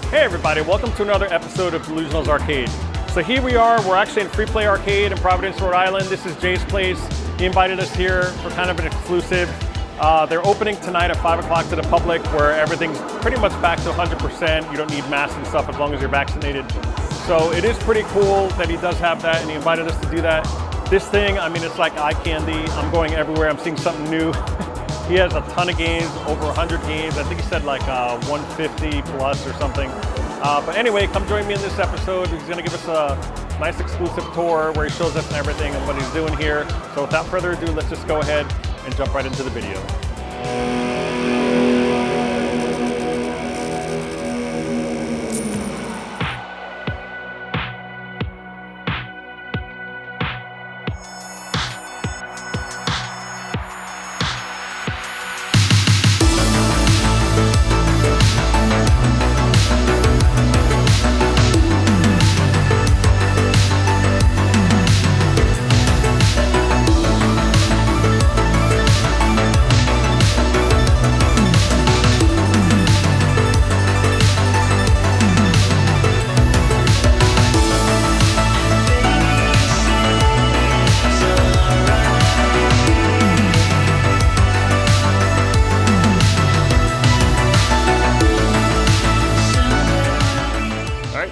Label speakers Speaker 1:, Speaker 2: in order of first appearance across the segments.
Speaker 1: Hey everybody, welcome to another episode of DeLuSioNaL's Arcade. So here we are, we're actually in Freeplay Arcade in Providence, Rhode Island. This is Jay's place. He invited us here for kind of an exclusive. They're opening tonight at 5 o'clock to the public where everything's pretty much back to 100%. You don't need masks and stuff as long as you're vaccinated. So it is pretty cool that he does have that and he invited us to do that. This thing, I mean, it's like eye candy. I'm going everywhere, I'm seeing something new. He has a ton of games, over 100 games. I think he said like 150 plus or something. But anyway, come join me in this episode. He's gonna give us a nice exclusive tour where he shows us everything and what he's doing here. So without further ado, let's just go ahead and jump right into the video.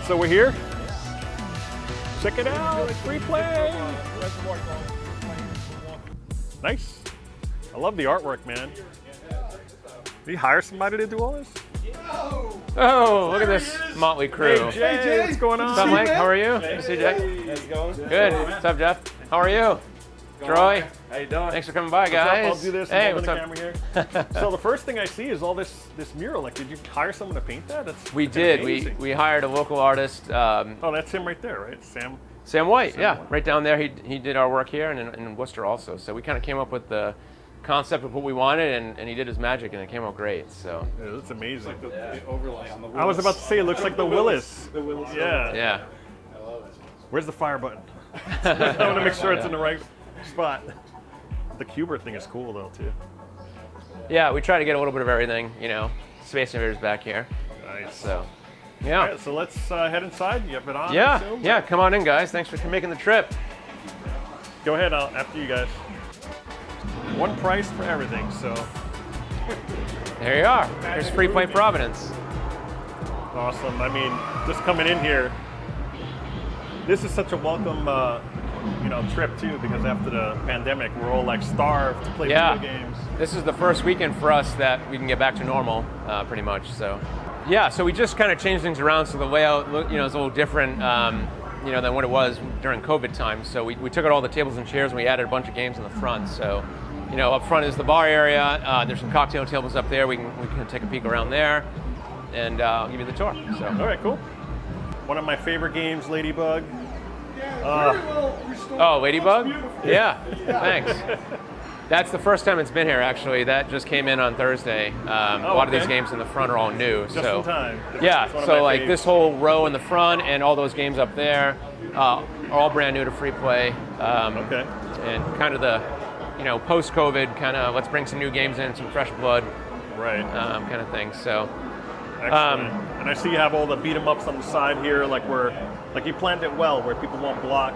Speaker 1: So we're here. Check it out, Freeplay. Nice. I love the artwork, man. Did you hire somebody to do all this?
Speaker 2: Oh, look at this motley crew.
Speaker 1: Hey Jay, what's going on?
Speaker 2: What's up, Mike? How are you? Good to see you, Jay.
Speaker 3: How's it going?
Speaker 2: Good. What's up, Jeff? How are you? Troy?
Speaker 3: How you doing?
Speaker 2: Thanks for coming by, guys.
Speaker 1: I'll do this.
Speaker 2: Hey,
Speaker 1: and
Speaker 2: what's
Speaker 1: the
Speaker 2: up?
Speaker 1: camera here. So the first thing I see is all this mural. Like, did you hire someone to paint that?
Speaker 2: We
Speaker 1: that's
Speaker 2: did.
Speaker 1: amazing.
Speaker 2: We hired a local artist.
Speaker 1: Oh, that's him right there, right?
Speaker 2: Sam White, yeah.
Speaker 1: White.
Speaker 2: Right down there. He did our work here and in Worcester also. So we kind of came up with the concept of what we wanted, and he did his magic, and it came out great. So
Speaker 1: Yeah, that's amazing.
Speaker 3: It's like the overlay on the Willis.
Speaker 1: I was about to say it looks like the Willis.
Speaker 3: The Willis.
Speaker 1: Yeah.
Speaker 2: yeah.
Speaker 3: I love it.
Speaker 1: Where's the fire button? I want to make sure it's in the right spot. The Cuber thing is cool though too.
Speaker 2: Yeah, we try to get a little bit of everything, you know. Space Invaders back here.
Speaker 1: Nice.
Speaker 2: So, yeah.
Speaker 1: All right, so let's head inside. You have it on? I
Speaker 2: Yeah,
Speaker 1: assume?
Speaker 2: yeah. Come on in, guys. Thanks for making the trip.
Speaker 1: Go ahead. After you guys. One price for everything. So
Speaker 2: There you are. Here's Freeplay Providence.
Speaker 1: awesome. I mean, just coming in here. This is such a welcome, trip too, because after the pandemic, we're all like starved to play
Speaker 2: Yeah.
Speaker 1: video games.
Speaker 2: This is the first weekend for us that we can get back to normal, pretty much. So, yeah. So we just kind of changed things around, so the layout, is a little different, than what it was during COVID times. So we took out all the tables and chairs and we added a bunch of games in the front. So, up front is the bar area. There's some cocktail tables up there. We can take a peek around there, and I'll give you the tour. So.
Speaker 1: All right, cool. One of my favorite games, Ladybug.
Speaker 2: Oh, Ladybug? Yeah. Thanks. That's the first time it's been here, actually. That just came in on Thursday. A lot of these games in the front are all new.
Speaker 1: Just in time.
Speaker 2: Yeah,
Speaker 1: It's one of
Speaker 2: so
Speaker 1: my
Speaker 2: like
Speaker 1: faves.
Speaker 2: this whole row in the front and all those games up there are all brand new to Freeplay.
Speaker 1: Okay.
Speaker 2: And kind of the, post-COVID kind of let's bring some new games in, some fresh blood
Speaker 1: Right.
Speaker 2: kind of thing. So,
Speaker 1: Excellent. And I see you have all the beat 'em ups on the side here, like you planned it well, where people won't block,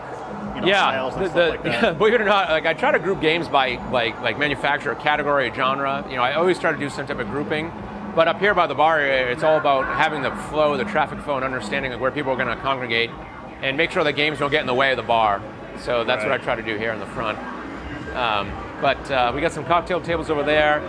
Speaker 1: tiles and stuff like that.
Speaker 2: believe it or not, like I try to group games by like manufacturer, category, or genre. I always try to do some type of grouping. But up here by the bar area, it's all about having the flow, the traffic flow, and understanding of where people are going to congregate, and make sure the games don't get in the way of the bar. So that's what I try to do here in the front. But we got some cocktail tables over there.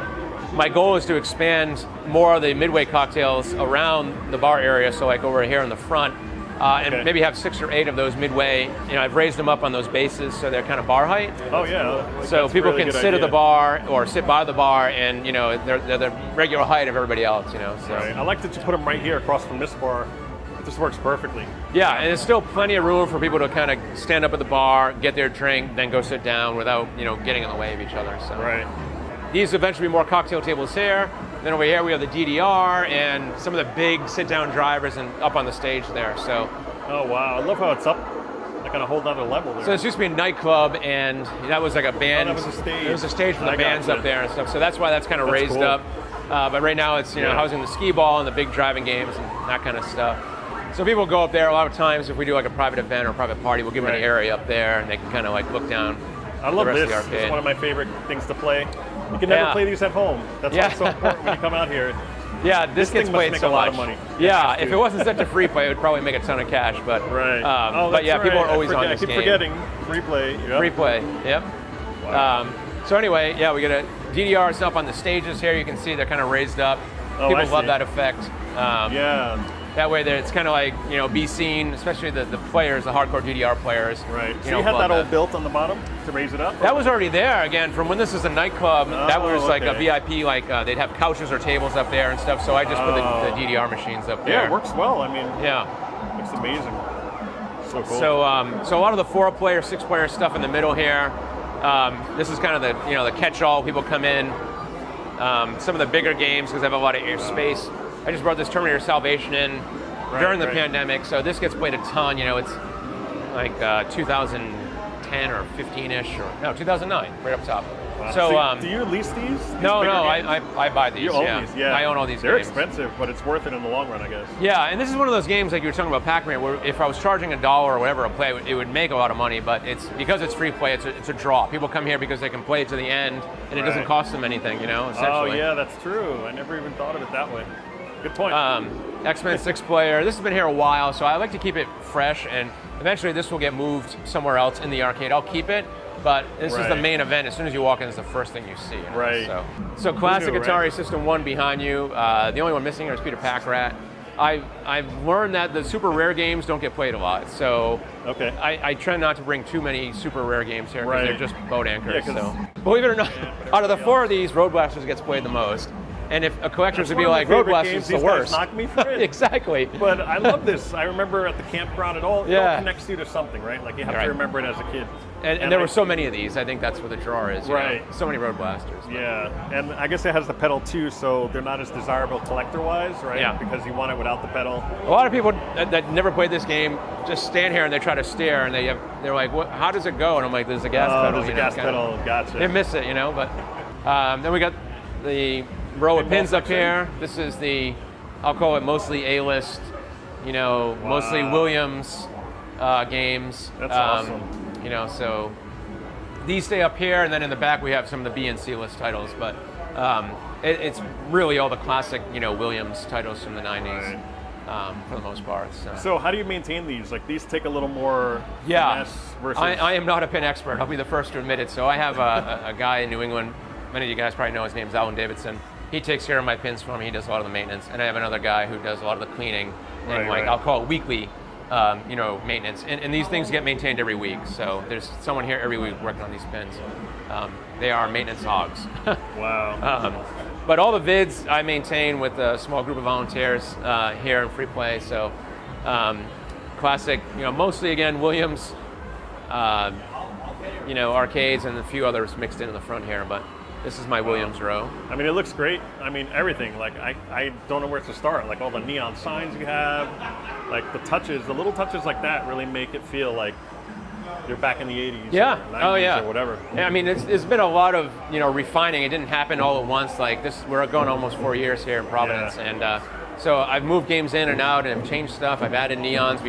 Speaker 2: My goal is to expand more of the midway cocktails around the bar area, so like over here in the front, and maybe have 6 or 8 of those midway. I've raised them up on those bases so they're kind of bar height.
Speaker 1: Oh yeah.
Speaker 2: So
Speaker 1: That's
Speaker 2: people
Speaker 1: a really
Speaker 2: can
Speaker 1: good
Speaker 2: sit
Speaker 1: idea.
Speaker 2: at the bar or sit by the bar, and they're the regular height of everybody else. So.
Speaker 1: Right. I like that you put them right here across from this bar. This works perfectly.
Speaker 2: Yeah, and there's still plenty of room for people to kind of stand up at the bar, get their drink, then go sit down without getting in the way of each other. So.
Speaker 1: Right.
Speaker 2: These eventually be more cocktail tables here. Then over here we have the DDR and some of the big sit-down drivers and up on the stage there. So.
Speaker 1: Oh wow, I love how it's up like on a whole other level there.
Speaker 2: So this used to be a nightclub, and that was like a band.
Speaker 1: Oh, that was a stage.
Speaker 2: It was a stage for the
Speaker 1: I
Speaker 2: bands
Speaker 1: gotcha.
Speaker 2: up there and stuff. So that's why that's kind of
Speaker 1: That's
Speaker 2: raised
Speaker 1: cool.
Speaker 2: up. But right now it's housing the Skee Ball and the big driving games and that kind of stuff. So people go up there a lot of times. If we do like a private event or a private party, we'll give them an area up there and they can kind of like look down.
Speaker 1: I love
Speaker 2: the rest
Speaker 1: this.
Speaker 2: Of the arcade.
Speaker 1: It's one of my favorite things to play. You can never play these at home. That's why it's so important when you come out here.
Speaker 2: Yeah, this gets
Speaker 1: thing
Speaker 2: played
Speaker 1: must
Speaker 2: so
Speaker 1: make a lot
Speaker 2: much.
Speaker 1: of money.
Speaker 2: Yeah, if it wasn't such a free play, it would probably make a ton of cash. But but yeah, people are always on this game.
Speaker 1: I keep forgetting free play. Yep.
Speaker 2: Free play. Yep.
Speaker 1: Wow.
Speaker 2: So anyway, yeah, we got a DDRs up on the stages here. You can see they're kind of raised up.
Speaker 1: Oh,
Speaker 2: People
Speaker 1: I
Speaker 2: love
Speaker 1: see.
Speaker 2: that effect.
Speaker 1: Yeah.
Speaker 2: That way, it's kind of like be seen, especially the players, the hardcore DDR players.
Speaker 1: Right. So you had that all built on the bottom to raise it up?
Speaker 2: That was already there. Again, from when this is a nightclub, that was like a
Speaker 1: okay.
Speaker 2: VIP. Like they'd have couches or tables up there and stuff. So I just put the DDR machines up there.
Speaker 1: Yeah, it works well. I mean,
Speaker 2: yeah,
Speaker 1: it's amazing. So cool.
Speaker 2: So a lot of the 4-player, 6-player stuff in the middle here. This is kind of the the catch-all. People come in. Some of the bigger games because I have a lot of air space. I just brought this Terminator Salvation in during the pandemic, so this gets played a ton. It's like 2010 or 15-ish, or no, 2009, right up top.
Speaker 1: Wow.
Speaker 2: So,
Speaker 1: do you lease these?
Speaker 2: No, I buy these.
Speaker 1: You own these, yeah.
Speaker 2: I own all these
Speaker 1: They're
Speaker 2: games.
Speaker 1: expensive, but it's worth it in the long run, I guess.
Speaker 2: Yeah, and this is one of those games like you were talking about Pacmania, where if I was charging $1 or whatever a play, it would make a lot of money. But it's because it's free play. It's a draw. People come here because they can play it to the end, and it doesn't cost them anything. Essentially.
Speaker 1: Oh yeah, that's true. I never even thought of it that way. Good point.
Speaker 2: X-Men 6-player. This has been here a while, so I like to keep it fresh, and eventually this will get moved somewhere else in the arcade. I'll keep it, but this is the main event. As soon as you walk in, it's the first thing you see.
Speaker 1: Right.
Speaker 2: So classic Atari System 1 behind you. The only one missing here is Peter Packrat. I've learned that the super rare games don't get played a lot, so I try not to bring too many super rare games here because they're just boat anchors. So believe it or not, out of the 4 of these, Road Blasters gets played the most. And if a collector's would be like, Road Blasters is the worst.
Speaker 1: Knock me for it.
Speaker 2: Exactly.
Speaker 1: But I love this. I remember at the campground, it all connects you to something, right? Like you have to remember it as a kid.
Speaker 2: And there were so many of these. I think that's what the draw is.
Speaker 1: Right.
Speaker 2: So many Road Blasters.
Speaker 1: Yeah. And I guess it has the pedal too, so they're not as desirable collector-wise, right?
Speaker 2: Yeah.
Speaker 1: Because you want it without the pedal.
Speaker 2: A lot of people that never played this game just stand here and they try to stare and they're like, "What? How does it go?" And I'm like, "There's a gas pedal."
Speaker 1: There's a gas pedal. Gotcha.
Speaker 2: They miss it, But then we got the row of pins up here. This is I'll call it mostly A-list, mostly Williams games.
Speaker 1: That's awesome.
Speaker 2: So these stay up here, and then in the back we have some of the B and C list titles. But it's really all the classic, Williams titles from the 90s for the most part.
Speaker 1: So how do you maintain these? Like these take a little more
Speaker 2: finesse
Speaker 1: versus...
Speaker 2: I am not a pin expert. I'll be the first to admit it. So I have a guy in New England. Many of you guys probably know his name's Alan Davidson. He takes care of my pins for me. He does a lot of the maintenance, and I have another guy who does a lot of the cleaning and I'll call it weekly, maintenance. And these things get maintained every week. So there's someone here every week working on these pins. They are maintenance hogs.
Speaker 1: Wow.
Speaker 2: But all the vids I maintain with a small group of volunteers here in Free Play. So classic, mostly again Williams, arcades and a few others mixed in the front here, but. This is my Williams row.
Speaker 1: I mean, it looks great. I mean, everything. Like, I don't know where to start. Like, all the neon signs you have, like the touches, the little touches like that really make it feel like you're back in the 80s or 90s or whatever.
Speaker 2: Yeah, I mean, it's been a lot of, refining. It didn't happen all at once. Like this, we're going almost 4 years here in Providence. And so I've moved games in and out and changed stuff. I've added neons.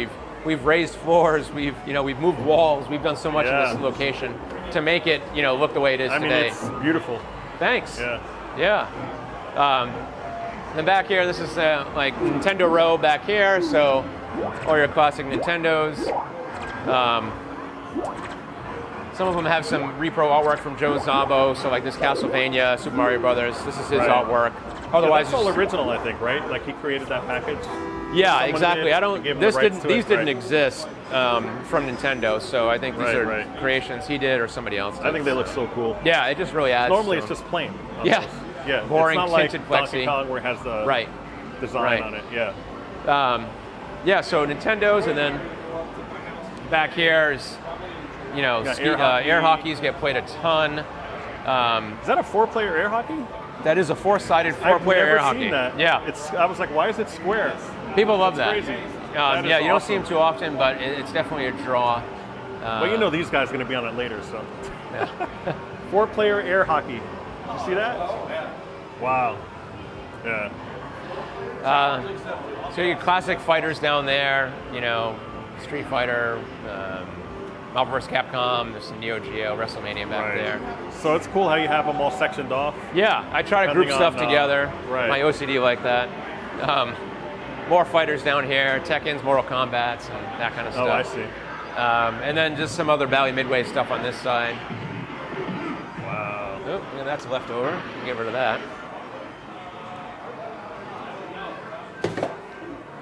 Speaker 2: We've raised floors. We've moved walls. We've done so much in this location to make it, look the way it is today.
Speaker 1: It's beautiful.
Speaker 2: Thanks.
Speaker 1: Yeah.
Speaker 2: Then back here, this is like Nintendo row back here. So all your classic Nintendos. Some of them have some repro artwork from Joe Zabo. So like this Castlevania, Super Mario Brothers. This is his artwork. Otherwise,
Speaker 1: it's all original, I think, right? Like he created that package.
Speaker 2: Yeah,
Speaker 1: Someone
Speaker 2: exactly. These didn't exist from Nintendo, so I think these are creations he did or somebody else did.
Speaker 1: I think they look so cool.
Speaker 2: Yeah, it just really adds.
Speaker 1: Normally it's just plain.
Speaker 2: Yeah.
Speaker 1: Yeah.
Speaker 2: Boring,
Speaker 1: it's not like
Speaker 2: tinted
Speaker 1: Donkey
Speaker 2: plexi.
Speaker 1: Kong where it has the design on it. Yeah.
Speaker 2: So Nintendos, and then back here is, air hockeys get played a ton.
Speaker 1: Is that a 4-player air hockey?
Speaker 2: That is a 4-sided 4-player air hockey.
Speaker 1: I've never seen that.
Speaker 2: Yeah.
Speaker 1: I was like, why is it square?
Speaker 2: People love that.
Speaker 1: Crazy.
Speaker 2: You don't see them too often, but it's definitely a draw.
Speaker 1: Well, these guys are going to be on it later, so. 4-player air hockey. You see that? Wow. Yeah.
Speaker 2: So you get classic fighters down there, you know, Street Fighter, Marvel vs. Capcom, there's some Neo Geo, WrestleMania back there.
Speaker 1: So it's cool how you have them all sectioned off.
Speaker 2: Yeah, I try to group stuff together.
Speaker 1: Right.
Speaker 2: My OCD like that. More fighters down here, Tekken's, Mortal Kombat's, and that kind of stuff.
Speaker 1: Oh, I see.
Speaker 2: And then just some other Bally Midway stuff on this side.
Speaker 1: Wow.
Speaker 2: Oh, yeah, that's left over. Get rid of that.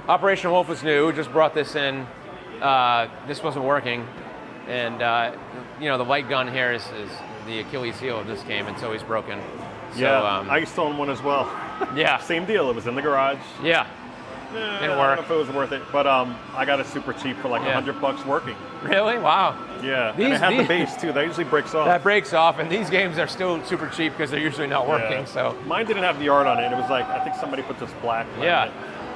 Speaker 2: Operation Wolf was new. Just brought this in. This wasn't working, and you know the light gun here is the Achilles heel of this game. It's always broken. So,
Speaker 1: Yeah, I used to own one as well.
Speaker 2: Yeah.
Speaker 1: Same deal. It was in the garage.
Speaker 2: Yeah.
Speaker 1: I
Speaker 2: Didn't
Speaker 1: don't
Speaker 2: work.
Speaker 1: know if it was worth it, but I got it super cheap for like $100 working.
Speaker 2: Really? Wow.
Speaker 1: Yeah, and it had the base too. That usually breaks off.
Speaker 2: That breaks off, and these games are still super cheap because they're usually not working.
Speaker 1: Yeah.
Speaker 2: So.
Speaker 1: Mine didn't have the art on it. It was like, I think somebody put this black on
Speaker 2: Yeah.
Speaker 1: it.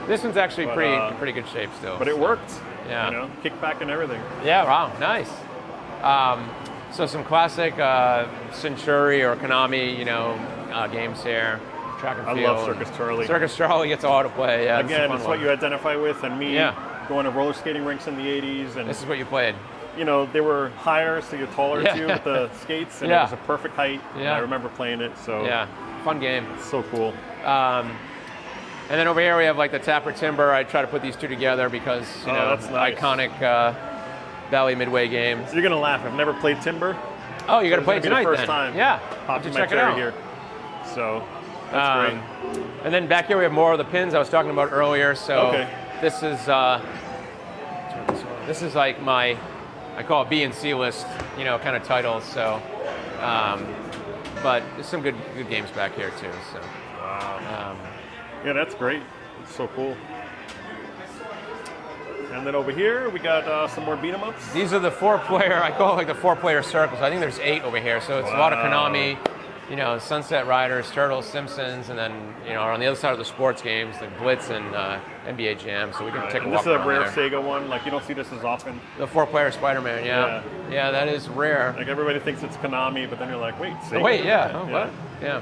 Speaker 2: This one's actually
Speaker 1: But,
Speaker 2: pretty good shape still.
Speaker 1: But it worked.
Speaker 2: Yeah.
Speaker 1: You know, kickback and everything.
Speaker 2: Yeah, wow, nice. So some classic Century or Konami, you know, games here. Track and
Speaker 1: I
Speaker 2: field.
Speaker 1: love Circus Charlie.
Speaker 2: Circus Charlie gets all to play. Yeah,
Speaker 1: Again,
Speaker 2: it's
Speaker 1: it's what you identify with, and me
Speaker 2: Yeah.
Speaker 1: going to roller skating rinks in the 80s, and
Speaker 2: This is what you played.
Speaker 1: you know, they were higher, so you're taller
Speaker 2: Yeah.
Speaker 1: too with the skates, and
Speaker 2: Yeah.
Speaker 1: it was a perfect height. And
Speaker 2: Yeah.
Speaker 1: I remember playing it, so
Speaker 2: Yeah, fun game.
Speaker 1: it's so cool.
Speaker 2: And then over here we have like the Tapper Timber. I try to put these two together because, you know,
Speaker 1: that's nice.
Speaker 2: iconic Valley Midway games.
Speaker 1: So you're gonna laugh. I've never played Timber.
Speaker 2: Oh, you got to play it
Speaker 1: It's gonna
Speaker 2: tonight
Speaker 1: be the first
Speaker 2: then.
Speaker 1: time.
Speaker 2: Yeah,
Speaker 1: Popped
Speaker 2: to
Speaker 1: in my
Speaker 2: check it
Speaker 1: cherry
Speaker 2: out.
Speaker 1: here. So that's great.
Speaker 2: And then back here we have more of the pins I was talking about earlier. So
Speaker 1: Okay.
Speaker 2: this is like my, I call it B and C list, you know, kind of titles. So, but there's some good games back here too. So,
Speaker 1: Wow. Yeah, that's great. It's so cool. And then over here we got some more beat 'em ups.
Speaker 2: these are the 4-player. I call it like the 4-player circles. I think there's 8 over here. So it's a lot of
Speaker 1: Wow.
Speaker 2: Konami. You know, Sunset Riders, Turtles, Simpsons, and then, you know, on the other side of the sports games, the Blitz and NBA Jam. So we can take a
Speaker 1: And
Speaker 2: walk
Speaker 1: this is a
Speaker 2: around
Speaker 1: rare
Speaker 2: there.
Speaker 1: Sega one. Like you don't see this as often.
Speaker 2: The 4-player Spider-Man, yeah. Yeah, that is rare.
Speaker 1: Like everybody thinks it's Konami, but then you're like, wait, Sega.
Speaker 2: Oh, wait, yeah. Oh, what? Yeah.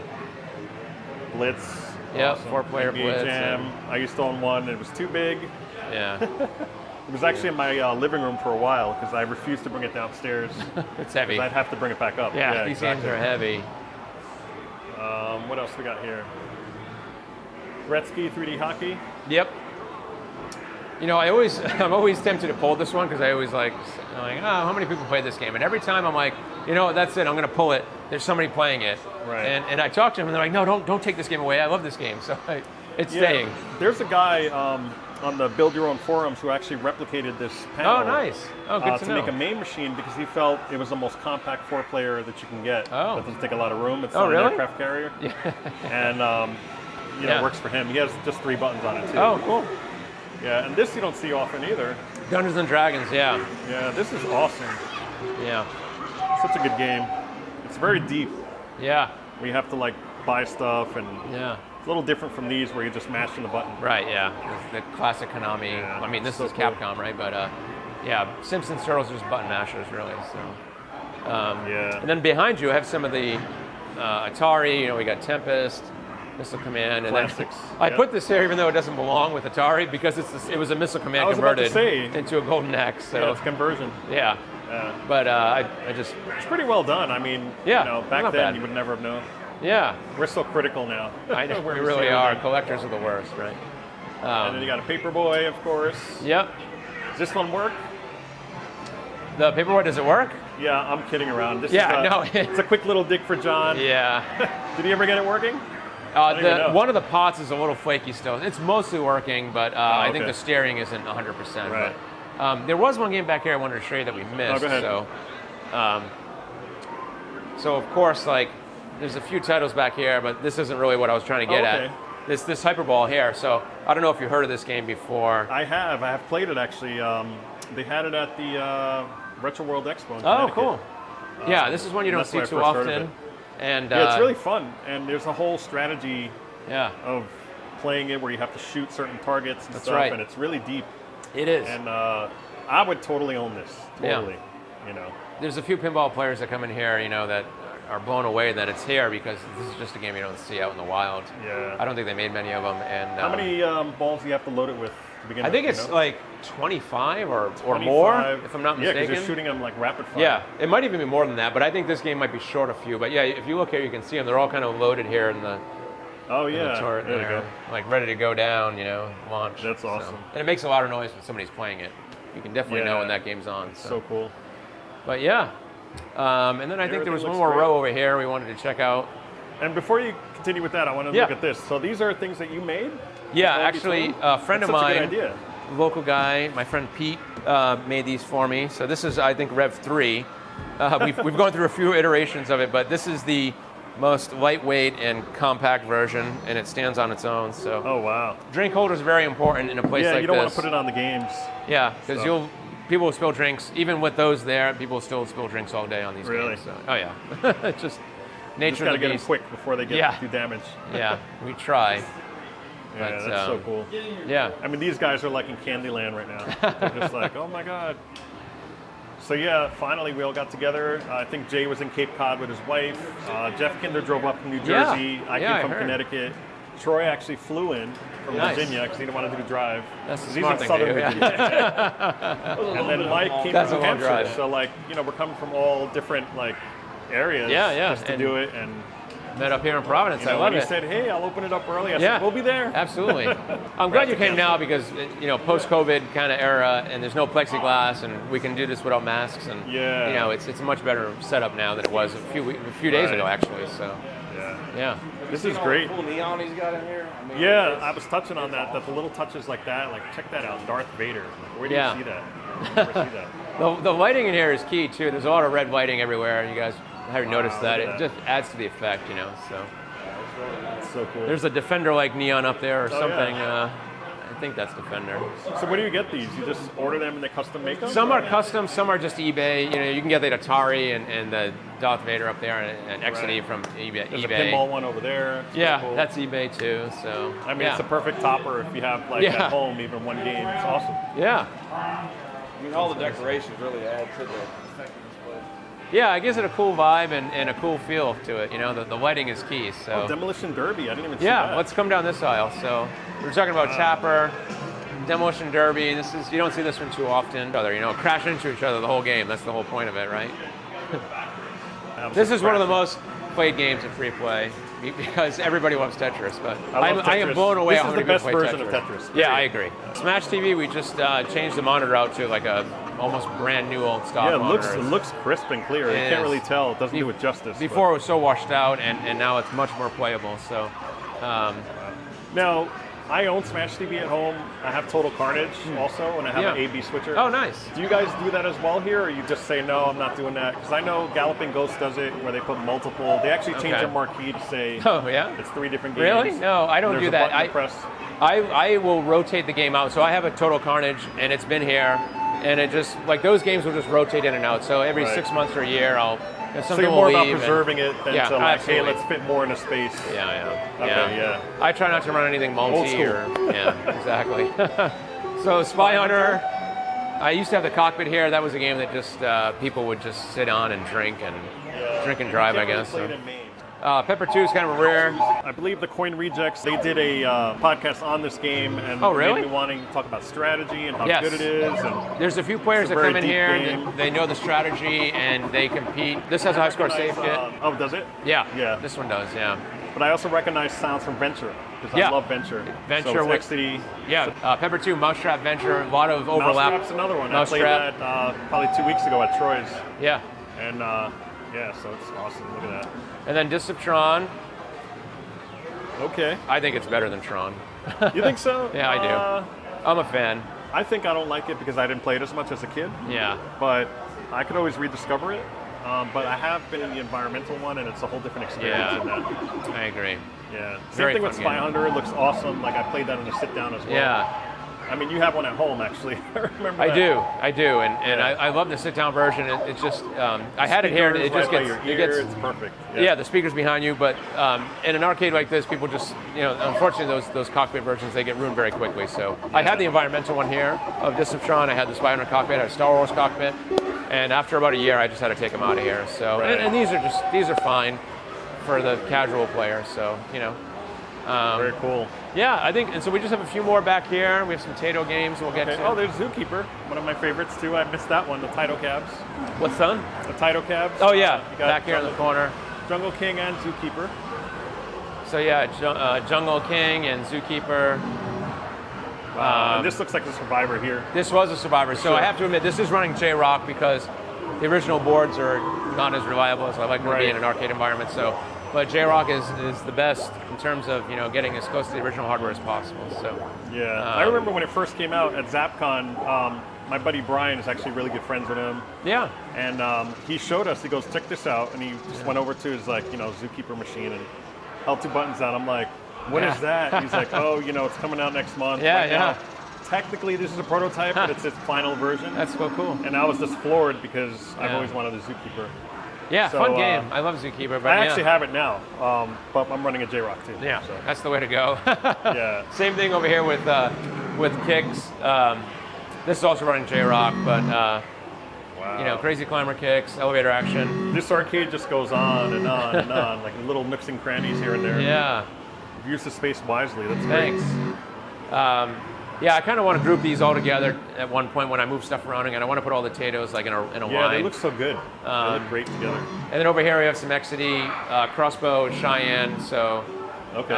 Speaker 1: Blitz.
Speaker 2: Yeah,
Speaker 1: awesome.
Speaker 2: 4-player
Speaker 1: NBA
Speaker 2: Blitz.
Speaker 1: Jam. I used to own one. It was too big.
Speaker 2: Yeah.
Speaker 1: It was actually in my living room for a while because I refused to bring it downstairs.
Speaker 2: It's heavy.
Speaker 1: I'd have to bring it back up.
Speaker 2: Yeah, these
Speaker 1: exactly.
Speaker 2: games are heavy.
Speaker 1: What else we got here? Gretzky 3D hockey.
Speaker 2: Yep. You know, I'm always tempted to pull this one because I'm like, oh, how many people play this game? And every time I'm like, you know what, that's it, I'm going to pull it. There's somebody playing it.
Speaker 1: Right.
Speaker 2: And I talk to them and they're like, no, don't take this game away. I love this game. So it's staying.
Speaker 1: There's a guy on the Build Your Own forums who actually replicated this panel.
Speaker 2: Oh, nice. Oh, good to know.
Speaker 1: make a main machine because he felt it was the most compact 4-player that you can get.
Speaker 2: Oh.
Speaker 1: That doesn't take a lot of room. It's
Speaker 2: Oh,
Speaker 1: not
Speaker 2: really?
Speaker 1: an aircraft carrier.
Speaker 2: Yeah.
Speaker 1: And you know,
Speaker 2: Yeah.
Speaker 1: it works for him. He has just 3 buttons on it too.
Speaker 2: Oh, cool.
Speaker 1: Yeah, and this you don't see often either.
Speaker 2: Dungeons and Dragons, yeah.
Speaker 1: Yeah, this is awesome.
Speaker 2: Yeah.
Speaker 1: Such a good game. It's very deep.
Speaker 2: Yeah.
Speaker 1: We have to like buy stuff, and
Speaker 2: Yeah.
Speaker 1: it's a little different from these where you're just mashing the button.
Speaker 2: Right, yeah. The classic Konami.
Speaker 1: Yeah,
Speaker 2: I mean, this
Speaker 1: so
Speaker 2: is
Speaker 1: cool.
Speaker 2: Capcom, right? But yeah, Simpsons, Turtles are just button mashers, really. So.
Speaker 1: Yeah.
Speaker 2: And then behind you, I have some of the Atari. You know, we got Tempest, Missile Command, and
Speaker 1: Classics,
Speaker 2: I
Speaker 1: yep.
Speaker 2: put this here even though it doesn't belong with Atari because it was a Missile Command
Speaker 1: I was about to
Speaker 2: converted
Speaker 1: say.
Speaker 2: into a Golden Axe. So
Speaker 1: Yeah, it's conversion.
Speaker 2: yeah.
Speaker 1: Yeah.
Speaker 2: But I just
Speaker 1: It's pretty well done. I mean,
Speaker 2: Yeah,
Speaker 1: you know, back
Speaker 2: not
Speaker 1: then
Speaker 2: bad.
Speaker 1: you would never have known.
Speaker 2: yeah.
Speaker 1: We're so critical now.
Speaker 2: I know,
Speaker 1: Where
Speaker 2: we
Speaker 1: we
Speaker 2: really
Speaker 1: see
Speaker 2: are.
Speaker 1: everything.
Speaker 2: Collectors are the worst, right?
Speaker 1: And then you got a Paperboy, of course.
Speaker 2: Yep.
Speaker 1: Does this one work?
Speaker 2: The Paperboy, does it work?
Speaker 1: Yeah, I'm kidding around. This
Speaker 2: Yeah,
Speaker 1: is
Speaker 2: no.
Speaker 1: It's a quick little dig for John.
Speaker 2: Yeah.
Speaker 1: Did he ever get it working? don't even know.
Speaker 2: One of the pots is a little flaky still. It's mostly working, but I think
Speaker 1: okay.
Speaker 2: the steering isn't 100%.
Speaker 1: Right.
Speaker 2: But, there was one game back here I wanted to show you that we missed.
Speaker 1: go ahead.
Speaker 2: So of course, like, there's a few titles back here, but this isn't really what I was trying to get
Speaker 1: okay.
Speaker 2: at. This Hyperball here. So I don't know if you heard of this game before.
Speaker 1: I have played it actually. They had it at the Retro World Expo in
Speaker 2: Oh,
Speaker 1: Connecticut.
Speaker 2: cool. Yeah, this is one you don't
Speaker 1: that's
Speaker 2: see
Speaker 1: where I
Speaker 2: too
Speaker 1: first heard of
Speaker 2: often.
Speaker 1: it.
Speaker 2: And
Speaker 1: Yeah, it's really fun, and there's a whole strategy
Speaker 2: yeah,
Speaker 1: of playing it where you have to shoot certain targets and
Speaker 2: That's
Speaker 1: stuff,
Speaker 2: right.
Speaker 1: and it's really deep.
Speaker 2: it is.
Speaker 1: And I would totally own this.
Speaker 2: Yeah.
Speaker 1: Totally. You know.
Speaker 2: There's a few pinball players that come in here, you know, that are blown away that it's here, because this is just a game you don't see out in the wild.
Speaker 1: Yeah.
Speaker 2: I don't think they made many of them. And
Speaker 1: How many balls do you have to load it with to begin
Speaker 2: I
Speaker 1: with?
Speaker 2: think it's like 25 or more, if I'm not mistaken.
Speaker 1: Yeah, because you're shooting them like rapid fire.
Speaker 2: Yeah, it might even be more than that, but I think this game might be short a few. But yeah, if you look here, you can see them. They're all kind of loaded here in the
Speaker 1: Oh
Speaker 2: in the
Speaker 1: yeah,
Speaker 2: turret
Speaker 1: there you
Speaker 2: there,
Speaker 1: go.
Speaker 2: like ready to go down, launch.
Speaker 1: That's awesome.
Speaker 2: And it makes a lot of noise when somebody's playing it. You can definitely know
Speaker 1: Yeah.
Speaker 2: when that game's on.
Speaker 1: So cool.
Speaker 2: But yeah, and then I think there was
Speaker 1: Everything
Speaker 2: one
Speaker 1: looks
Speaker 2: more
Speaker 1: great.
Speaker 2: row over here we wanted to check out.
Speaker 1: And before you continue with that, I want to
Speaker 2: Yeah.
Speaker 1: look at this. So these are things that you made?
Speaker 2: Yeah,
Speaker 1: Before
Speaker 2: actually,
Speaker 1: before?
Speaker 2: a friend
Speaker 1: That's
Speaker 2: of
Speaker 1: such
Speaker 2: mine,
Speaker 1: a good idea.
Speaker 2: local guy, my friend Pete, made these for me. So this is, I think, Rev 3. We've gone through a few iterations of it, but this is the most lightweight and compact version, and it stands on its own. So
Speaker 1: Oh wow.
Speaker 2: drink holder is very important in a place
Speaker 1: Yeah,
Speaker 2: like
Speaker 1: you don't
Speaker 2: this.
Speaker 1: want to put it on the games.
Speaker 2: Yeah, because
Speaker 1: So.
Speaker 2: people will spill drinks. Even with those there, people still spill drinks all day on these
Speaker 1: Really?
Speaker 2: games. So, oh yeah, it's just
Speaker 1: Just
Speaker 2: nature
Speaker 1: gotta
Speaker 2: of the
Speaker 1: get them
Speaker 2: beast.
Speaker 1: quick before they
Speaker 2: Yeah.
Speaker 1: do damage.
Speaker 2: Yeah, we try.
Speaker 1: Yeah,
Speaker 2: But,
Speaker 1: that's so
Speaker 2: um,
Speaker 1: cool.
Speaker 2: Yeah.
Speaker 1: I mean, these guys are like in Candyland right now. They're just like, oh my god. So yeah, finally we all got together. I think Jay was in Cape Cod with his wife. Jeff Kinder drove up from New
Speaker 2: Yeah.
Speaker 1: Jersey. I
Speaker 2: Yeah,
Speaker 1: came
Speaker 2: I
Speaker 1: from
Speaker 2: heard.
Speaker 1: Connecticut. Troy actually flew in from
Speaker 2: Nice.
Speaker 1: Virginia because he didn't want to do the drive.
Speaker 2: That's the
Speaker 1: He's
Speaker 2: smart
Speaker 1: in
Speaker 2: thing to
Speaker 1: Southern
Speaker 2: do,
Speaker 1: Virginia. And then Mike came
Speaker 2: That's
Speaker 1: from
Speaker 2: a
Speaker 1: New
Speaker 2: long
Speaker 1: Hampshire.
Speaker 2: drive.
Speaker 1: So like, we're coming from all different like areas just to
Speaker 2: and
Speaker 1: do it. And
Speaker 2: met up here in Providence. I love
Speaker 1: when he
Speaker 2: it.
Speaker 1: said, hey, I'll open it up early, I
Speaker 2: Yeah.
Speaker 1: said, we'll be there.
Speaker 2: Absolutely. I'm glad you came now because, post-COVID kind of era, and there's no plexiglass, and we can do this without masks, and
Speaker 1: Yeah.
Speaker 2: it's a much better setup now than it was a few days
Speaker 1: Right.
Speaker 2: ago, actually. So
Speaker 1: Yeah.
Speaker 2: yeah,
Speaker 1: This is great.
Speaker 3: Cool neon he's got in here. I mean,
Speaker 1: Yeah, I was touching on that the little touches like that, like check that out, Darth Vader. Like, where do
Speaker 2: Yeah.
Speaker 1: you see that? I never see that.
Speaker 2: the lighting in here is key too. There's a lot of red lighting everywhere. You guys haven't noticed that.
Speaker 1: look
Speaker 2: It
Speaker 1: at
Speaker 2: just adds to the effect, So
Speaker 1: It's so cool.
Speaker 2: there's a Defender-like neon up there or
Speaker 1: Oh,
Speaker 2: something.
Speaker 1: yeah.
Speaker 2: I think that's Defender.
Speaker 1: So where do you get these? You just order them and they custom make them?
Speaker 2: Some are custom, some are just eBay. You can get the Atari and the Darth Vader up there and Exidy
Speaker 1: Right.
Speaker 2: from eBay.
Speaker 1: There's a pinball one over there. It's
Speaker 2: Yeah,
Speaker 1: cool.
Speaker 2: that's eBay too. So
Speaker 1: I mean,
Speaker 2: yeah.
Speaker 1: it's a perfect topper if you have like
Speaker 2: Yeah.
Speaker 1: at home even one game. It's awesome.
Speaker 2: Yeah,
Speaker 3: I mean, all the decorations really add to the effect of this place.
Speaker 2: yeah. It gives it a cool vibe and a cool feel to it. The lighting is key. So
Speaker 1: Demolition Derby. I didn't even see
Speaker 2: yeah,
Speaker 1: that.
Speaker 2: let's come down this aisle. So we're talking about Tapper, Demolition Derby. You don't see this one too often. Crash into each other the whole game. That's the whole point of it, right? This is one of the most played games in free play because everybody loves Tetris, but
Speaker 1: I love
Speaker 2: I am
Speaker 1: Tetris.
Speaker 2: blown away
Speaker 1: This
Speaker 2: how
Speaker 1: is
Speaker 2: many
Speaker 1: the best
Speaker 2: people play
Speaker 1: version of Tetris.
Speaker 2: Yeah, I agree. Smash TV, we just changed the monitor out to like a almost brand new old stock
Speaker 1: Yeah,
Speaker 2: monitor.
Speaker 1: it looks crisp and clear. You
Speaker 2: It
Speaker 1: can't
Speaker 2: is.
Speaker 1: really tell. It doesn't do it justice.
Speaker 2: Before it was so washed out, and now it's much more playable. So,
Speaker 1: Now, I own Smash TV at home. I have Total Carnage also, and I have an
Speaker 2: Yeah.
Speaker 1: AB switcher.
Speaker 2: oh, nice.
Speaker 1: Do you guys do that as well here, or you just say, no, I'm not doing that? Because I know Galloping Ghost does it, where they put multiple. They actually change
Speaker 2: Okay.
Speaker 1: their marquee to say
Speaker 2: Oh, yeah?
Speaker 1: it's 3 different games.
Speaker 2: Really? No, I don't
Speaker 1: There's
Speaker 2: do
Speaker 1: a
Speaker 2: that.
Speaker 1: button to press.
Speaker 2: I will rotate the game out. So I have a Total Carnage, and it's been here, and it just, like, those games will just rotate in and out. So every
Speaker 1: Right.
Speaker 2: 6 months or a year,
Speaker 1: So
Speaker 2: something
Speaker 1: you're
Speaker 2: will
Speaker 1: more
Speaker 2: leave.
Speaker 1: about
Speaker 2: and-
Speaker 1: preserving it than
Speaker 2: Yeah,
Speaker 1: to like,
Speaker 2: absolutely.
Speaker 1: hey, let's fit more in a space.
Speaker 2: Yeah.
Speaker 1: Okay, yeah.
Speaker 2: I try not to run anything multi
Speaker 1: Old school.
Speaker 2: or yeah, exactly. So Spy Hunter, I used to have the cockpit here. That was a game that just people would just sit on and drink and drive, I guess.
Speaker 1: Played
Speaker 2: So.
Speaker 1: in Maine.
Speaker 2: Pepper 2 is kind of a rare.
Speaker 1: I believe the Coin Rejects, they did a podcast on this game and
Speaker 2: Oh, really?
Speaker 1: made me wanting to talk about strategy and how
Speaker 2: Yes.
Speaker 1: good it is. And
Speaker 2: There's a few players
Speaker 1: It's a
Speaker 2: that
Speaker 1: very
Speaker 2: come in
Speaker 1: deep
Speaker 2: here.
Speaker 1: game.
Speaker 2: They know the strategy and they compete. This has a high score save kit.
Speaker 1: Oh, does it?
Speaker 2: Yeah.
Speaker 1: Yeah.
Speaker 2: This one does. Yeah.
Speaker 1: But I also recognize sounds from Venture because
Speaker 2: Yeah.
Speaker 1: I love Venture.
Speaker 2: Venture
Speaker 1: so
Speaker 2: with-
Speaker 1: it's Exidy.
Speaker 2: Yeah. Pepper 2, Mousetrap Venture. A lot of overlap.
Speaker 1: Mousetrap's another one. I played
Speaker 2: Mousetrap.
Speaker 1: that probably 2 weeks ago at Troy's.
Speaker 2: Yeah.
Speaker 1: And yeah, so it's awesome. Look at that.
Speaker 2: And then Disciptron.
Speaker 1: Okay.
Speaker 2: I think it's better than Tron.
Speaker 1: You think so?
Speaker 2: Yeah, I do. I'm a fan.
Speaker 1: I think I don't like it because I didn't play it as much as a kid.
Speaker 2: Yeah.
Speaker 1: But I could always rediscover it. But I have been in the environmental one, and it's a whole different experience in that.
Speaker 2: I agree.
Speaker 1: Yeah. Same
Speaker 2: Very
Speaker 1: thing with
Speaker 2: fun
Speaker 1: Spy
Speaker 2: game.
Speaker 1: Hunter. It looks awesome. Like I played that in a sit down as well.
Speaker 2: Yeah.
Speaker 1: I mean, you have one at home actually. I remember
Speaker 2: I
Speaker 1: that.
Speaker 2: do, and
Speaker 1: Yeah.
Speaker 2: I love the sit-down version. It's just I had it here, and it
Speaker 1: Speakers
Speaker 2: just
Speaker 1: right by
Speaker 2: gets
Speaker 1: your
Speaker 2: it
Speaker 1: ear,
Speaker 2: gets
Speaker 1: it's perfect.
Speaker 2: yeah, the speakers behind you. But in an arcade like this, people just unfortunately those cockpit versions they get ruined very quickly. So I had the environmental one here of Disciptron. I had the Spy Hunter cockpit, I had a Star Wars cockpit, And after about a year, I just had to take them out of here. So,
Speaker 1: Right.
Speaker 2: and these are fine for the casual player. So, you know.
Speaker 1: Very cool.
Speaker 2: Yeah, I think, and so we just have a few more back here. We have some Tato games we'll get
Speaker 1: Okay.
Speaker 2: to.
Speaker 1: Oh, there's Zookeeper, one of my favorites too. I missed that one, the Taito cabs.
Speaker 2: What's son?
Speaker 1: The Taito cabs.
Speaker 2: Oh yeah,
Speaker 1: You got
Speaker 2: back here in the corner.
Speaker 1: Jungle King and Zookeeper.
Speaker 2: So yeah, Jungle King and Zookeeper.
Speaker 1: And this looks like the Survivor here.
Speaker 2: This was a Survivor, so
Speaker 1: Sure.
Speaker 2: I have to admit, this is running J-Rock because the original boards are not as reliable as I like to be in an arcade environment. So, but J-Rock is the best in terms of, you know, getting as close to the original hardware as possible. So
Speaker 1: Yeah, I remember when it first came out at ZapCon. My buddy Brian is actually really good friends with him,
Speaker 2: yeah,
Speaker 1: and he showed us. He goes, check this out, and he just went over to his Zookeeper machine and held two buttons down. I'm like, what is that? He's like, oh, it's coming out next month.
Speaker 2: Yeah,
Speaker 1: right
Speaker 2: yeah.
Speaker 1: now. Technically, this is a prototype, but it's its final version.
Speaker 2: that's so cool.
Speaker 1: And I was just floored because I've
Speaker 2: Yeah.
Speaker 1: always wanted a Zookeeper.
Speaker 2: Yeah,
Speaker 1: So,
Speaker 2: fun game. I love Zookeeper, but
Speaker 1: I actually have it now, but I'm running a J-Rock too.
Speaker 2: yeah,
Speaker 1: So,
Speaker 2: that's the way to go.
Speaker 1: yeah.
Speaker 2: Same thing over here with kicks. This is also running J-Rock, but
Speaker 1: Wow.
Speaker 2: crazy climber kicks, elevator action.
Speaker 1: This arcade just goes on and on and on, like little nooks and crannies here and there.
Speaker 2: Yeah,
Speaker 1: Use the space wisely. That's great.
Speaker 2: thanks. Yeah, I kind of want to group these all together at one point when I move stuff around again. I want to put all the Tatoes like in a
Speaker 1: Yeah,
Speaker 2: line.
Speaker 1: they look so good. They look great together.
Speaker 2: And then over here we have some XD, Crossbow Cheyenne. So
Speaker 1: Okay.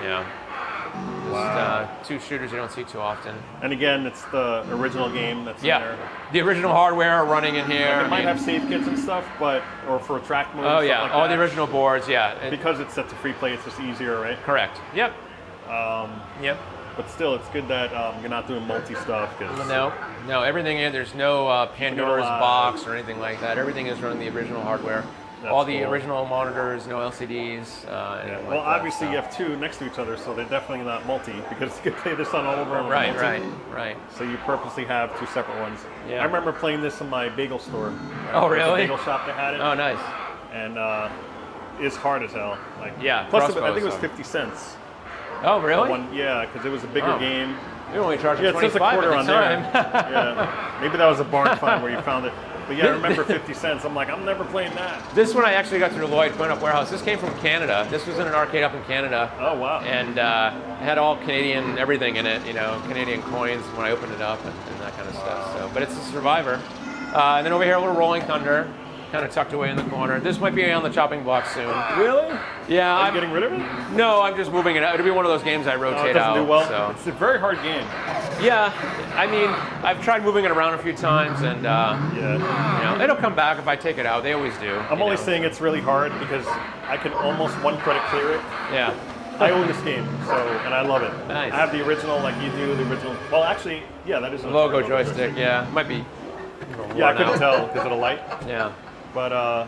Speaker 2: yeah, just,
Speaker 1: Wow.
Speaker 2: two shooters you don't see too often.
Speaker 1: And again, it's the original game that's in
Speaker 2: Yeah,
Speaker 1: there.
Speaker 2: the original hardware running in here.
Speaker 1: It might have save kits and stuff, or for track mode.
Speaker 2: Oh
Speaker 1: stuff
Speaker 2: yeah,
Speaker 1: like
Speaker 2: all
Speaker 1: that.
Speaker 2: the original boards. Yeah,
Speaker 1: Because it's set to free play, it's just easier, right?
Speaker 2: correct. Yep. Yep.
Speaker 1: But still, it's good that you're not doing multi stuff.
Speaker 2: No, everything in there's no Pandora's
Speaker 1: Vanilla.
Speaker 2: box or anything like that. Everything is running the original hardware.
Speaker 1: That's
Speaker 2: all the
Speaker 1: cool.
Speaker 2: original monitors, no LCDs.
Speaker 1: Yeah.
Speaker 2: anything
Speaker 1: Well,
Speaker 2: like that,
Speaker 1: obviously
Speaker 2: so.
Speaker 1: you have two next to each other, so they're definitely not multi because you could play this on all over. on
Speaker 2: Right,
Speaker 1: multi.
Speaker 2: right.
Speaker 1: So you purposely have two separate ones.
Speaker 2: Yeah.
Speaker 1: I remember playing this in my bagel store.
Speaker 2: Oh,
Speaker 1: There's a
Speaker 2: really?
Speaker 1: bagel shop that had it.
Speaker 2: Oh, nice.
Speaker 1: And it's hard as hell. Like,
Speaker 2: Yeah,
Speaker 1: Plus, I
Speaker 2: Crossbow
Speaker 1: think it was
Speaker 2: is
Speaker 1: 50 cents.
Speaker 2: Oh, really?
Speaker 1: Yeah, because it was a bigger
Speaker 2: Oh.
Speaker 1: game.
Speaker 2: You're only charging
Speaker 1: Yeah, it says a
Speaker 2: 25
Speaker 1: quarter
Speaker 2: at
Speaker 1: on
Speaker 2: the
Speaker 1: there.
Speaker 2: time.
Speaker 1: Yeah, maybe that was a barn find where you found it. But yeah, I remember 50 cents. I'm like, I'm never playing that.
Speaker 2: This one I actually got through Lloyd Coin Up Warehouse. This came from Canada. This was in an arcade up in Canada.
Speaker 1: Oh wow.
Speaker 2: And it had all Canadian everything in it, Canadian coins when I opened it up and that kind of stuff. So, but it's a Survivor. And then over here, a little Rolling Thunder, kind of tucked away in the corner. This might be on the chopping block soon.
Speaker 1: Really?
Speaker 2: Yeah,
Speaker 1: Are you
Speaker 2: I'm
Speaker 1: getting rid of it?
Speaker 2: No, I'm just moving it out. It'll be one of those games I
Speaker 1: No,
Speaker 2: rotate
Speaker 1: it doesn't
Speaker 2: out.
Speaker 1: do well.
Speaker 2: So.
Speaker 1: It's a very hard game.
Speaker 2: Yeah, I mean, I've tried moving it around a few times, and
Speaker 1: Yeah.
Speaker 2: it'll come back if I take it out. They always do.
Speaker 1: I'm only saying it's really hard because I can almost one credit clear it.
Speaker 2: Yeah.
Speaker 1: I own this game, and I love it.
Speaker 2: Nice.
Speaker 1: I have the original, like you do, the original. Well, actually, yeah, that is a
Speaker 2: Logo joystick. Yeah, might be.
Speaker 1: Yeah, I
Speaker 2: worn
Speaker 1: couldn't
Speaker 2: out.
Speaker 1: tell because of the light.
Speaker 2: Yeah.
Speaker 1: But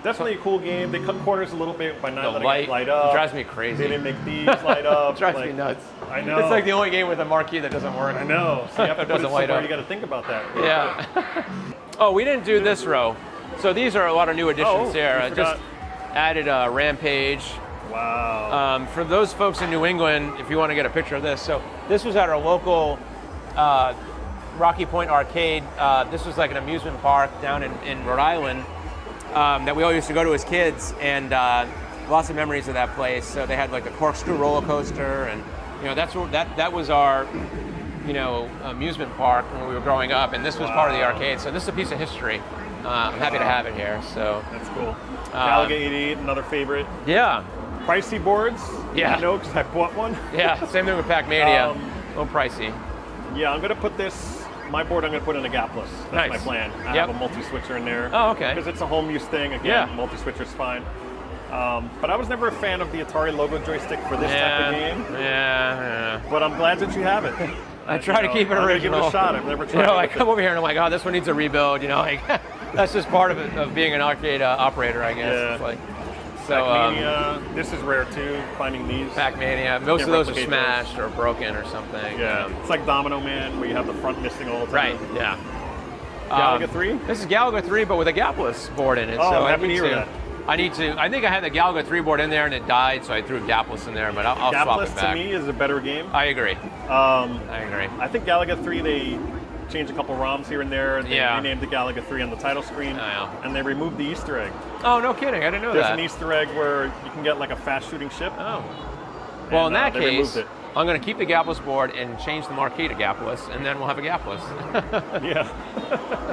Speaker 1: definitely a cool game. They cut corners a little bit by not
Speaker 2: The
Speaker 1: letting
Speaker 2: light
Speaker 1: it light up.
Speaker 2: drives me crazy.
Speaker 1: They didn't make these light up.
Speaker 2: It drives
Speaker 1: like,
Speaker 2: me nuts.
Speaker 1: I know.
Speaker 2: It's like the only game with a marquee that doesn't work.
Speaker 1: I know. So you have to
Speaker 2: It
Speaker 1: put it
Speaker 2: doesn't light
Speaker 1: somewhere.
Speaker 2: up.
Speaker 1: You got to think about that.
Speaker 2: Yeah. Oh, we didn't do this row. So these are a lot of new additions
Speaker 1: Oh,
Speaker 2: here.
Speaker 1: we
Speaker 2: I just added Rampage.
Speaker 1: Wow.
Speaker 2: For those folks in New England, if you want to get a picture of this, so this was at our local Rocky Point Arcade. This was like an amusement park down in Rhode Island that we all used to go to as kids, and lots of memories of that place. So they had like a corkscrew roller coaster, and that was our amusement park when we were growing up, and this was part of the arcade. So this is a piece of history. I'm happy to have it here. So
Speaker 1: That's cool. Galaga 88, another favorite.
Speaker 2: yeah,
Speaker 1: Pricey boards.
Speaker 2: Yeah.
Speaker 1: I know because I bought one.
Speaker 2: yeah. Same thing with Pacmania. A little pricey.
Speaker 1: Yeah, I'm going to put my board I'm going to put in a gapless. That's
Speaker 2: Nice.
Speaker 1: my plan. I
Speaker 2: Yep.
Speaker 1: have a multi-switcher in there.
Speaker 2: Oh, okay.
Speaker 1: Because it's a home use thing. Again,
Speaker 2: Yeah.
Speaker 1: multi-switcher's fine. But I was never a fan of the Atari logo joystick for this type of game.
Speaker 2: Yeah.
Speaker 1: But I'm glad that you have it.
Speaker 2: I try to keep it
Speaker 1: I'm gonna
Speaker 2: original.
Speaker 1: give it a shot. I've never tried
Speaker 2: I
Speaker 1: it.
Speaker 2: come over here and I'm like, oh, this one needs a rebuild. That's just part of it, of being an arcade operator, I guess.
Speaker 1: Yeah.
Speaker 2: It's like, so
Speaker 1: Pacmania, this is rare too, finding these.
Speaker 2: Pacmania, most of
Speaker 1: Can't
Speaker 2: those are
Speaker 1: replicate
Speaker 2: smashed or broken or something.
Speaker 1: Yeah, it's like Domino Man, where you have the front missing all the
Speaker 2: Right.
Speaker 1: time.
Speaker 2: Yeah.
Speaker 1: Galaga 3?
Speaker 2: This is Galaga 3, but with a gapless board in it.
Speaker 1: Oh,
Speaker 2: so
Speaker 1: I'm happy
Speaker 2: I
Speaker 1: to
Speaker 2: need
Speaker 1: hear that.
Speaker 2: I think I had the Galaga 3 board in there and it died, so I threw gapless in there, but I'll swap it
Speaker 1: Gapless
Speaker 2: back.
Speaker 1: to me is a better game.
Speaker 2: I agree.
Speaker 1: Um,
Speaker 2: I agree.
Speaker 1: I think Galaga 3, they changed a couple ROMs here and there. They
Speaker 2: Yeah.
Speaker 1: renamed the Galaga 3 on the title screen,
Speaker 2: yeah.
Speaker 1: and they removed the Easter egg.
Speaker 2: Oh, no kidding. I didn't know
Speaker 1: There's
Speaker 2: that.
Speaker 1: an Easter egg where you can get like a fast shooting ship.
Speaker 2: Oh. Well, in that
Speaker 1: they
Speaker 2: case,
Speaker 1: removed it.
Speaker 2: I'm going to keep the gapless board and change the marquee to gapless, and then we'll have a gapless.
Speaker 1: Yeah.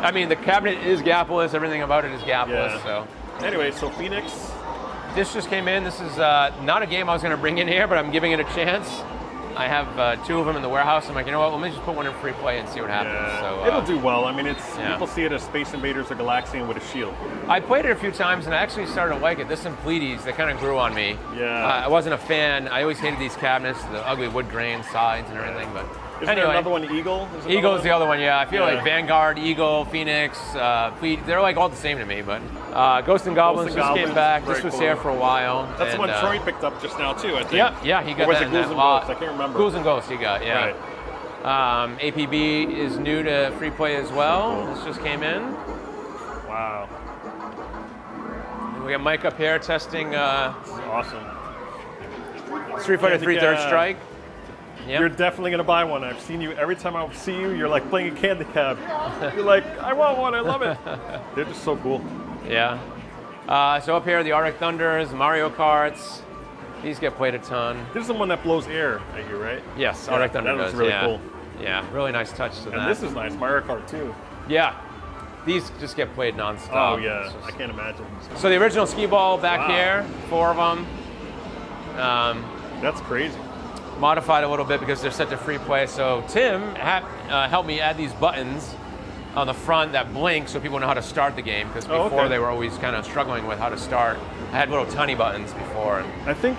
Speaker 2: I mean, the cabinet is gapless. Everything about it is gapless.
Speaker 1: Yeah.
Speaker 2: So
Speaker 1: Anyway, so Phoenix.
Speaker 2: this just came in. This is not a game I was going to bring in here, but I'm giving it a chance. I have 2 of them in the warehouse. I'm like, you know what? Let me just put one in free play and see what happens.
Speaker 1: Yeah,
Speaker 2: So
Speaker 1: it'll do well. I mean,
Speaker 2: yeah.
Speaker 1: people see it as Space Invaders or Galaxian with a shield.
Speaker 2: I played it a few times and I actually started to like it. This Simpletes, they kind of grew on me.
Speaker 1: Yeah.
Speaker 2: I wasn't a fan. I always hated these cabinets, the ugly wood grain sides and everything. But
Speaker 1: Isn't
Speaker 2: anyway,
Speaker 1: there another one, Eagle?
Speaker 2: Eagle's the other one, yeah. I feel
Speaker 1: Yeah.
Speaker 2: like Vanguard, Eagle, Phoenix, Fleet, they're like all the same to me. But Ghosts and Goblins just came back. This
Speaker 1: very
Speaker 2: was
Speaker 1: cool.
Speaker 2: here for a while.
Speaker 1: That's
Speaker 2: and,
Speaker 1: the one Troy picked up just now too, I think.
Speaker 2: Yeah, he got
Speaker 1: Or was
Speaker 2: that
Speaker 1: it
Speaker 2: in
Speaker 1: Ghouls
Speaker 2: that
Speaker 1: and
Speaker 2: lot.
Speaker 1: Ghosts? I can't remember.
Speaker 2: Ghouls and Ghosts he got, yeah.
Speaker 1: Right.
Speaker 2: APB is new to free play as well. This just came in.
Speaker 1: Wow.
Speaker 2: And we got Mike up here testing
Speaker 1: Awesome.
Speaker 2: Street Fighter 3 Third Strike.
Speaker 1: You're definitely gonna buy one. I've seen you every time I see you. You're like playing a candy cab. You're like, I want one. I love it. They're just so cool.
Speaker 2: Yeah. So up here, the Arctic Thunders, Mario Karts. These get played a ton.
Speaker 1: This is the one that blows air at you, right?
Speaker 2: Yes,
Speaker 1: Yeah,
Speaker 2: Arctic Thunder
Speaker 1: that looks
Speaker 2: does.
Speaker 1: really
Speaker 2: yeah.
Speaker 1: cool.
Speaker 2: Yeah, really nice touch to that.
Speaker 1: And this is nice. Mario Kart too.
Speaker 2: Yeah. These just get played nonstop.
Speaker 1: Oh yeah,
Speaker 2: It's just-
Speaker 1: I can't imagine.
Speaker 2: So the original Skee Ball back
Speaker 1: Wow.
Speaker 2: here, 4 of them.
Speaker 1: That's crazy.
Speaker 2: Modified a little bit because they're set to free play. So Tim helped me add these buttons on the front that blink so people know how to start the game, because before
Speaker 1: okay.
Speaker 2: they were always kind of struggling with how to start. I had little tiny buttons before.
Speaker 1: I think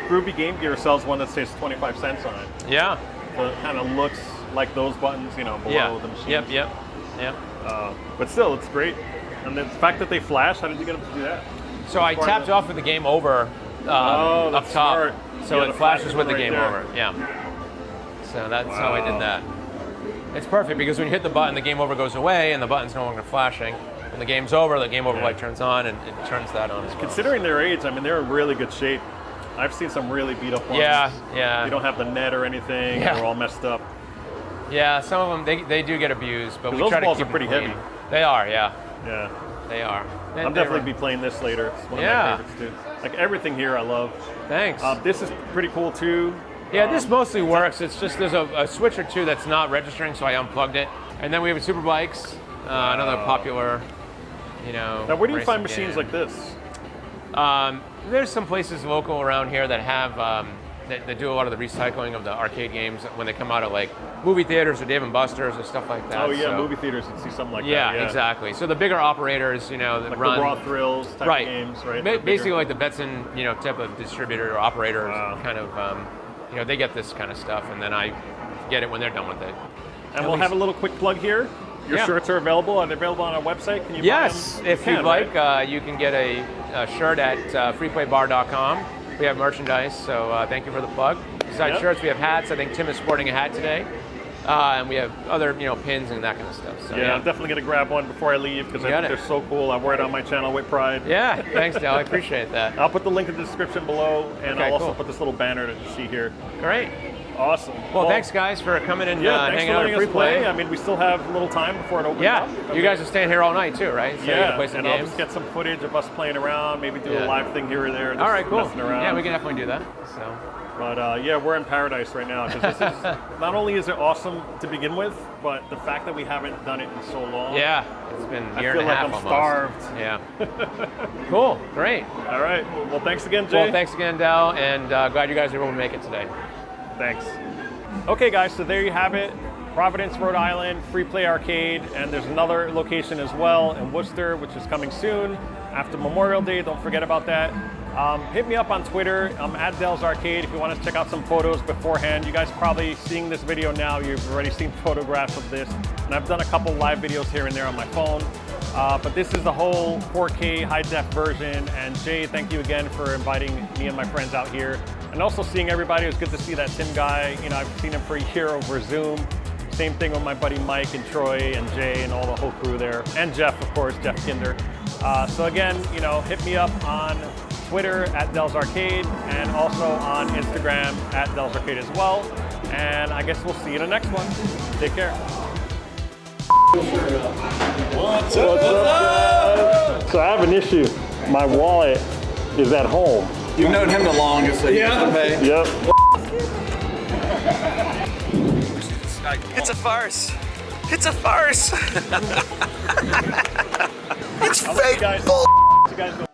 Speaker 1: Groovy Game Gear sells one that says 25 cents on it.
Speaker 2: Yeah.
Speaker 1: So it kind of looks like those buttons, you know, below
Speaker 2: Yeah.
Speaker 1: the machine.
Speaker 2: Yep.
Speaker 1: But still, it's great. And the fact that they flash, how did you get them to do that?
Speaker 2: So I
Speaker 1: Smart
Speaker 2: tapped
Speaker 1: enough.
Speaker 2: off with the game over up
Speaker 1: that's
Speaker 2: top.
Speaker 1: smart.
Speaker 2: So
Speaker 1: Yeah,
Speaker 2: it
Speaker 1: the
Speaker 2: flashes
Speaker 1: flash
Speaker 2: with the
Speaker 1: right
Speaker 2: game
Speaker 1: there.
Speaker 2: over. Yeah. So that's how I
Speaker 1: Wow.
Speaker 2: did that. It's perfect because when you hit the button, the game over goes away and the button's no longer flashing. When the game's over, the game over light turns on and it turns that on as well.
Speaker 1: Considering their age, I mean, they're in really good shape. I've seen some really beat up ones.
Speaker 2: Yeah.
Speaker 1: You don't have the net or anything.
Speaker 2: Yeah.
Speaker 1: They're all messed up.
Speaker 2: Yeah, some of them, they do get abused, but we
Speaker 1: those
Speaker 2: try to
Speaker 1: balls
Speaker 2: keep
Speaker 1: are pretty
Speaker 2: them clean.
Speaker 1: heavy.
Speaker 2: They are, yeah.
Speaker 1: Yeah.
Speaker 2: They are.
Speaker 1: I'll definitely be playing this later. It's one of
Speaker 2: Yeah.
Speaker 1: my favorites too. Like everything here I love.
Speaker 2: Thanks.
Speaker 1: This is pretty cool too.
Speaker 2: Yeah, this mostly works. It's just there's a switch or two that's not registering, so I unplugged it. And then we have Superbikes, another popular,
Speaker 1: Now where do you find
Speaker 2: racing
Speaker 1: machines
Speaker 2: game.
Speaker 1: like this?
Speaker 2: There's some places local around here that have that do a lot of the recycling of the arcade games when they come out of like movie theaters or Dave and Buster's or stuff like that.
Speaker 1: Oh yeah,
Speaker 2: So-
Speaker 1: movie theaters and see something like
Speaker 2: Yeah,
Speaker 1: that.
Speaker 2: exactly. So the bigger operators, that
Speaker 1: Like
Speaker 2: run
Speaker 1: the Raw Thrills type
Speaker 2: right.
Speaker 1: of games, right?
Speaker 2: Basically, like the Betson, type of distributor or operator,
Speaker 1: Wow.
Speaker 2: kind of, they get this kind of stuff, and then I get it when they're done with it.
Speaker 1: And we'll have a little quick plug here. Your
Speaker 2: Yeah.
Speaker 1: shirts are available. Are they available on our website? Can you
Speaker 2: Yes,
Speaker 1: buy them?
Speaker 2: if
Speaker 1: You
Speaker 2: you'd
Speaker 1: can,
Speaker 2: like,
Speaker 1: right?
Speaker 2: you can get a shirt at freeplaybar.com. We have merchandise, so thank you for the plug. Besides
Speaker 1: Yep.
Speaker 2: shirts, we have hats. I think Tim is sporting a hat today. And we have other, pins and that kind of stuff. So,
Speaker 1: Yeah, I'm definitely going to grab one before I leave because I
Speaker 2: Got
Speaker 1: think
Speaker 2: it.
Speaker 1: they're so cool. I wear it on my channel with pride.
Speaker 2: Yeah, thanks, Del. I appreciate that.
Speaker 1: I'll put the link in the description below, and
Speaker 2: Okay,
Speaker 1: I'll also
Speaker 2: cool.
Speaker 1: put this little banner that you see here.
Speaker 2: Great.
Speaker 1: Awesome.
Speaker 2: Well, thanks, guys, for coming and
Speaker 1: Yeah, thanks
Speaker 2: hanging
Speaker 1: for
Speaker 2: out
Speaker 1: letting
Speaker 2: at
Speaker 1: us
Speaker 2: Freeplay.
Speaker 1: play. I mean, we still have a little time before it opens
Speaker 2: Yeah,
Speaker 1: up.
Speaker 2: you guys are staying here all night too, right? So you
Speaker 1: Yeah,
Speaker 2: can play some
Speaker 1: and I'll
Speaker 2: games.
Speaker 1: just get some footage of us playing around, maybe do
Speaker 2: Yeah.
Speaker 1: a live thing here or there. Just
Speaker 2: All right, cool.
Speaker 1: messing around.
Speaker 2: Yeah, we can definitely do that. So.
Speaker 1: But yeah, we're in paradise right now because this is not only is it awesome to begin with, but the fact that we haven't done it in so long.
Speaker 2: Yeah, it's been a year
Speaker 1: feel
Speaker 2: and a
Speaker 1: like
Speaker 2: half
Speaker 1: I'm
Speaker 2: almost.
Speaker 1: starved.
Speaker 2: Yeah. Cool. Great.
Speaker 1: All right. Well, thanks again, Jay.
Speaker 2: Well, thanks again, Del, and glad you guys were able to make it today.
Speaker 1: Thanks. Okay, guys, so there you have it. Providence, Rhode Island, Freeplay Arcade, and there's another location as well in Worcester, which is coming soon after Memorial Day. Don't forget about that. Hit me up on Twitter. I'm at Del's Arcade if you want to check out some photos beforehand. You guys probably seeing this video now. You've already seen photographs of this, and I've done a couple live videos here and there on my phone. But this is the whole 4K high-def version, and Jay, thank you again for inviting me and my friends out here. And also seeing everybody. It was good to see that Tim guy. I've seen him for a year over Zoom. Same thing with my buddy Mike and Troy and Jay and all the whole crew there. And Jeff, of course, Jeff Kinder. So again, hit me up on Twitter at Del's Arcade and also on Instagram at Del's Arcade as well. And I guess we'll see you in the next one. Take care. What's up, guys? So I have an issue. My wallet is at home.
Speaker 3: You've known him the longest, so you have to pay.
Speaker 1: Yep.
Speaker 4: It's a farce. It's a farce. It's fake bull.
Speaker 1: You guys go